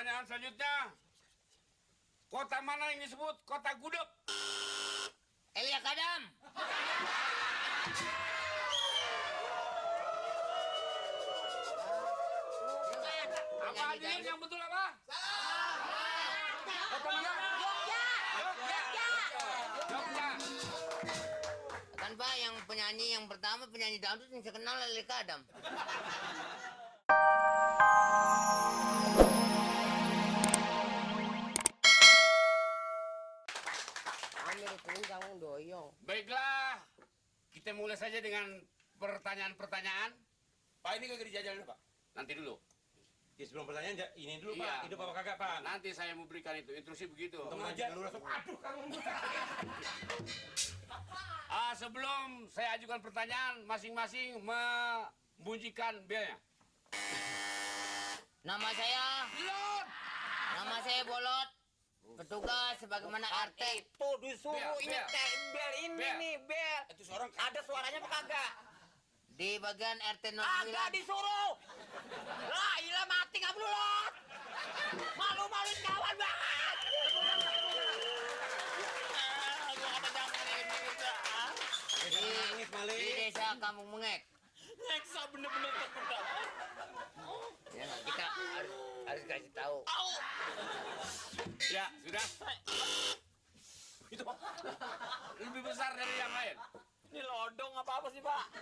Pertanyaan selanjutnya. Kota mana yang disebut kota gudeg? Elia Kadam. Apa hadirin yang betul apa? Kota mana? Jogja. Kan Pak, yang penyanyi yang pertama penyanyi dangdut yang saya kenal Elia Kadam. Baiklah, kita mulai saja dengan pertanyaan-pertanyaan. Pak, ini kagak dijajalin, Pak? Nanti dulu. Ya sebelum pertanyaan, ini dulu, Iya. Pak. Hidup apa kagak, Pak? Nanti saya mau berikan itu, instruksi begitu. Tengah aja dulu langsung. Aduh, Kang. Sebelum saya ajukan pertanyaan, masing-masing membunyikan belnya. Nama saya Belum. Bolot. Petugas sebagaimana RT. Itu disuruh Bel, ini bel. kayak bel ini Bel. nih bel. Itu seorang Ada suaranya apa kagak? Di bagian RT 09. Kagak disuruh. Lah, ilah mati kamu lu, Lot. Malu-maluin kawan banget. Gua kata jangan ini gitu. nangis, Di Malik. desa Kampung Mengek. Neksa bener-bener terbuka. Ya nggak, kita harus kasih tahu. Au. Ya, sudah. Itu, Pak. Lebih besar dari yang lain. Ini lodong apa sih, Pak?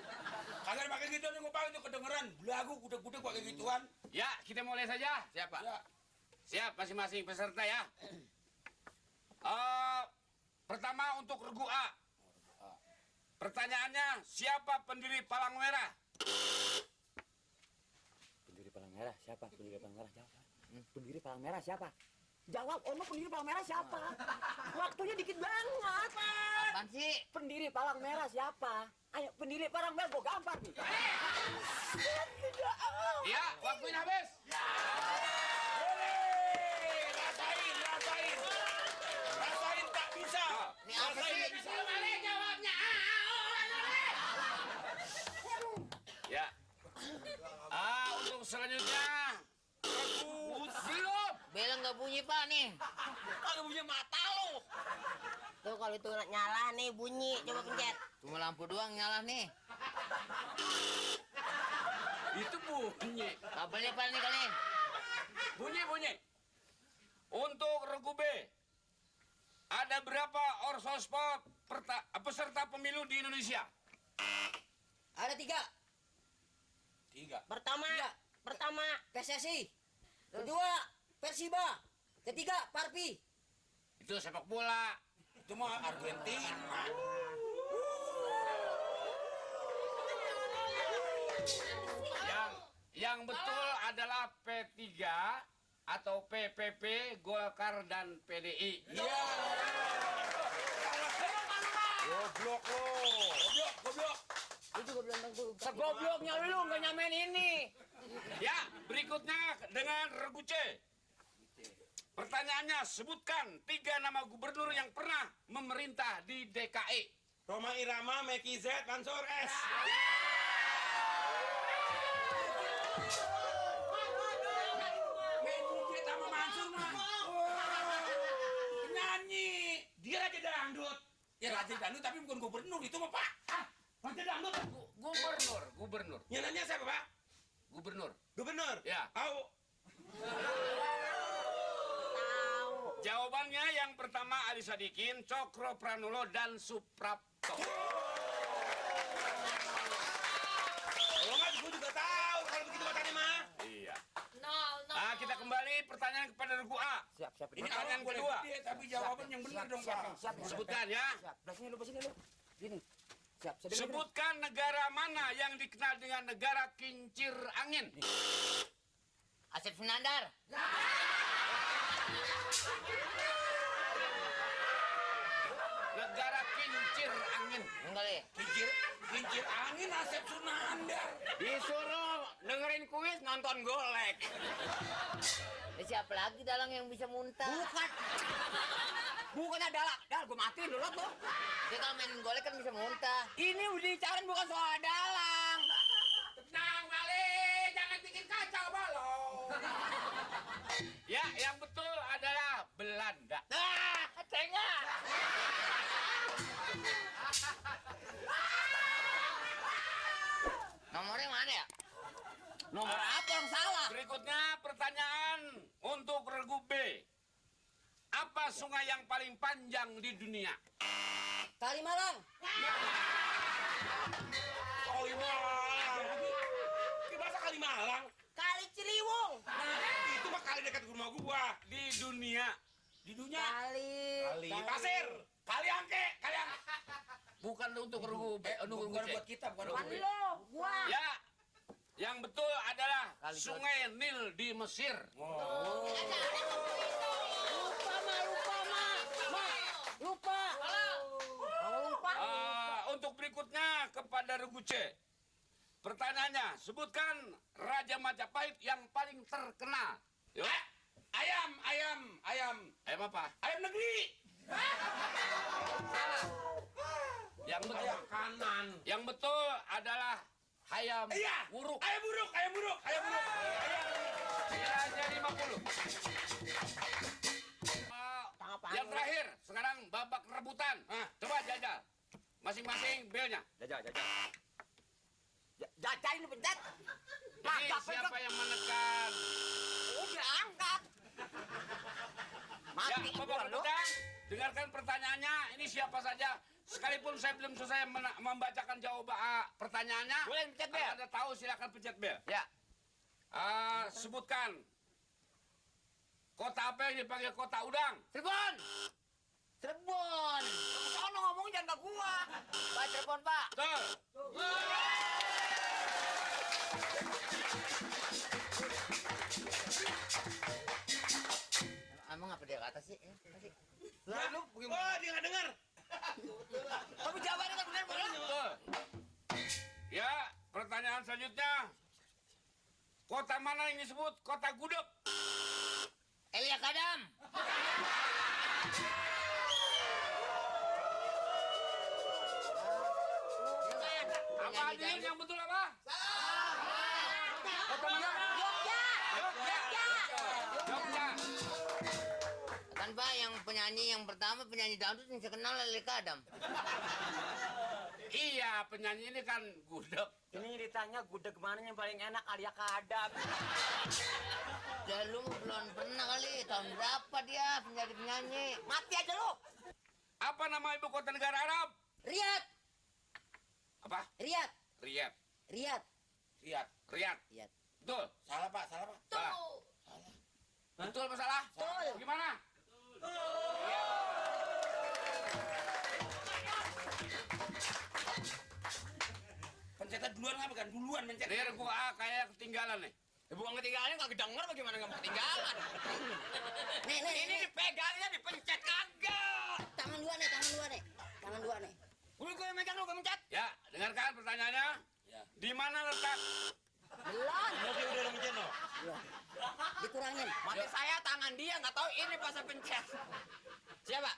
Kagak pakai gitu nih, Pak. Itu kedengeran. Belagu, kuda-kuda pakai gituan. Ya, kita mulai saja. Siapa? Ya. Siap masing-masing peserta ya. Pertama untuk regu A. Pertanyaannya, siapa pendiri Palang Merah? Pendiri Palang Merah siapa? Pendiri Palang Merah siapa? Pendiri Palang Merah siapa? Jawab, Ono pendiri Palang Merah siapa? Waktunya dikit banget. Apaan sih? Pendiri Palang Merah siapa? Ayo, pendiri Palang Merah gua gampar nih. Ya, waktunya habis. Rasain. Rasain tak bisa. Ini apa sih? Ya. Untuk selanjutnya, regu belum. Bel nggak bunyi Pak nih. Kagak punya mata lu. Tuh kalau itu nyala nih bunyi, coba pencet. Cuma lampu doang nyala nih. Itu bunyi. Kabelnya apa nih kali? Bunyi. Untuk regu B, ada berapa orsospot peserta pemilu di Indonesia? Ada 3. 3. Pertama PSSI. Kedua Persiba. Ketiga Parpi. Itu sepak bola. Itu mah Argentina. Yang betul adalah P3 atau PPP, Golkar dan PDI. Iya. Goblok lo. Goblok. Lu juga belum tentu. Segobloknya lu nggak nyamain ini. Ya, berikutnya dengan regu C. Pertanyaannya, sebutkan 3 nama gubernur yang pernah memerintah di DKI. Roma Irama, Meki Z, Mansur S. Meki Z sama Mansur mah. Penyanyi. Dia raja dangdut. Ya raja dangdut tapi bukan gubernur. Itu mah, Pak. Raja dangdut. Gubernur. Nyanyinya siapa, Pak? Gubernur. Gubernur? Ya. Au. Jawabannya yang pertama Ali Sadikin, Cokro Pranolo, dan Suprapto. Kalau nggak, gue juga tahu kalau begitu katanya mah. Iya. Kita kembali pertanyaan kepada regu A. Siap. Ini Pertanyaan awal boleh kedua. gede, tapi jawaban yang benar dong, Pak. Siap. Sebutkan ya. Siap. Belah sini lu. Gini. Siap. Sebutkan negara mana yang dikenal dengan negara kincir angin. Asep Sunandar. Negara kincir angin. Enggak deh. Kincir angin Asep Sunandar. Disuruh dengerin kuis nonton golek. Siapa lagi dalang yang bisa muntah? Bukannya dalang. Dah, gue matiin dulu tuh. Dia kalau main golek kan bisa muntah. Ini udah dicariin bukan soal dalang. Tenang, Mali. Jangan bikin kacau, balong. Ya, gimana ya? Nomor apa yang salah? Berikutnya pertanyaan untuk regu B. Apa sungai yang paling panjang di dunia? Kalimalang. Kalimalang. Ke bahasa Kalimalang. Kali Ciliwung. Nah, itu mah kali dekat rumah gua. Di dunia. Di dunia. Kali. Pasir. Kali angke. Kali angke. Bukan untuk regu B, untuk regu Bukan C. buat kita, bukan Bukan buat lo, gua. Ya, yang betul adalah Kali Sungai Nil di Mesir. Lupa. Untuk berikutnya kepada regu C. Pertanyaannya, sebutkan Raja Majapahit yang paling terkenal. Yuk. Ayam. Ayam apa? Ayam negeri. Yang betul. Ayam kanan. Yang betul adalah ayam Iya. buruk. Ayam buruk. Nilainya 50. Yang terakhir, sekarang babak rebutan. Coba jajal. Masing-masing belnya. Jajal. Jajain lu pencet. Jadi siapa yang menekan? Udah angkat. Ya, babak rebutan. Dengarkan pertanyaannya. Ini siapa saja. Sekalipun saya belum selesai membacakan jawaban pertanyaannya. Boleh pencet bel. Kalau Anda tahu silakan pencet bel. Ya. Sebutkan. Kota apa yang dipanggil kota udang? Cirebon. Sono ngomong jangan ke gua. Pak Cirebon, Pak. Betul. Emang apa dia kata sih? Lalu, oh dia nggak dengar. Tapi jawabannya kan benar benar. Betul. Ya, pertanyaan selanjutnya. Kota mana yang disebut kota gudeg? Elia Kadam. Apa adil yang betul apa? Kota mana? Jogja. Kan Pak yang penyanyi yang pertama penyanyi dangdut yang terkenal Elia Kadam. Iya, penyanyi ini kan gudeg. Ini ditanya gudeg mana yang paling enak, Alia Kadam. Ya lu belum pernah kali, tahun berapa dia menjadi penyanyi? Mati aja lu. Apa nama ibu kota negara Arab? Riyad. Apa? Riyad. Riyadh. Riyad. Lihat. Riyadh. Riyad. Betul. Salah pak. Salah. Betul masalah? Betul. Gimana? Pencetan duluan apa kan? Duluan mencet. Dia regu A kayak ketinggalan nih. Buang ketinggalan nggak kedenger bagaimana nggak mau ketinggalan. Nih. Ini dipegangnya dipencet kagak. Tangan dua nih. Tangan dua nih. Gue yang megang lu gue mencet. Ya, dengarkan pertanyaannya. Ya. Di mana letak? Belum. Oke udah lo mencet lo. Dikurangin. Mati saya tangan dia nggak tahu ini pas saya pencet. Siapa?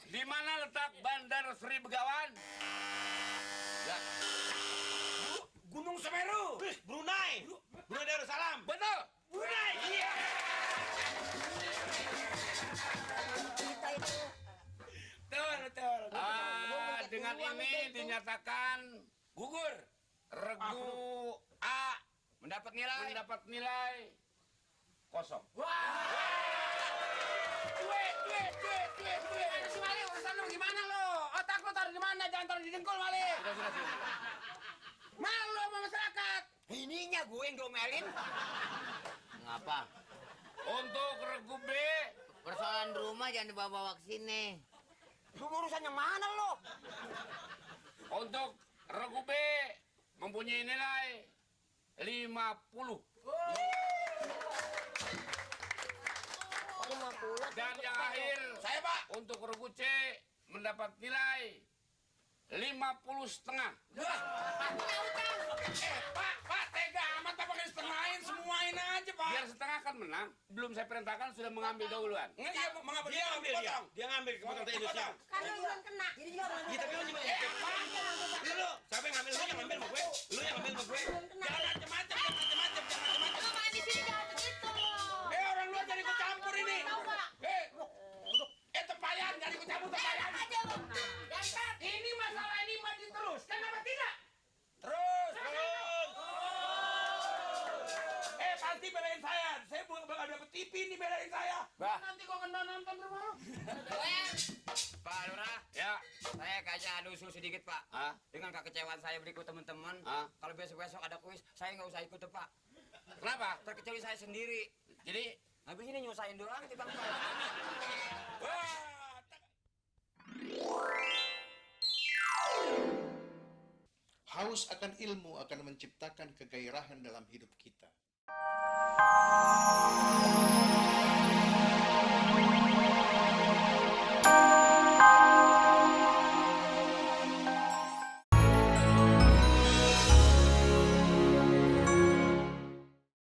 Di mana letak Bandar Sri Begawan? Ya, Gunung Semeru. Brunei. Brunei Darussalam. betul. Brunei. Iya. Kita itu. Betul. Dengan ini dinyatakan Gugur. regu A Mendapat nilai. mendapat nilai kosong. Si Mali urusan lo gimana lo? Otak lo taruh di mana? Jangan taruh di dengkul Mali. Malu sama masyarakat. Ininya gue yang domelin. Ngapa? Untuk regu B, Persoalan di rumah jangan dibawa-bawa ke sini. Lu urusannya mana lo? untuk regu B mempunyai nilai 50. 50. Dan yang akhir Saya pak. untuk regu C mendapat nilai 50,5. Pak, tega amat pak pakai setengahin semuain aja pak. Biar setengah kan menang. Belum saya perintahkan sudah mengambil dahuluan. Nggak, iya, mengapa dia ngambil dia? Dia ngambil kepotong teh Indonesia. Karena duluan kena. Jadi juga orang Iya tapi lu cuma lu, siapa yang ngambil? Lu yang ngambil sama gue? Lu yang ngambil sama gue? Jangan macem-macem. Ngapain di sini jangan begitu. Orang lu jadi ikut campur ini. Tahu nggak? Tempayan, jadi ikut campur tempayan. Aja bang. Jangan. Ini masalah ini maju terus, kenapa tidak? Terus. pasti belain saya. Saya bakal dapet TV nih belain saya. Bah. Nanti kok kena nonton rumah. Pak Lurah, Ya. saya kasih adu usul sedikit Pak. Ah. Dengan kekecewaan saya berikut teman-teman. Ah. Kalau besok-besok ada kuis, saya nggak usah ikut tuh, Pak. Kenapa? Terkecuali saya sendiri. Jadi, Habis ini nyusahin doang di Bang. wah, Haus akan ilmu akan menciptakan kegairahan dalam hidup kita.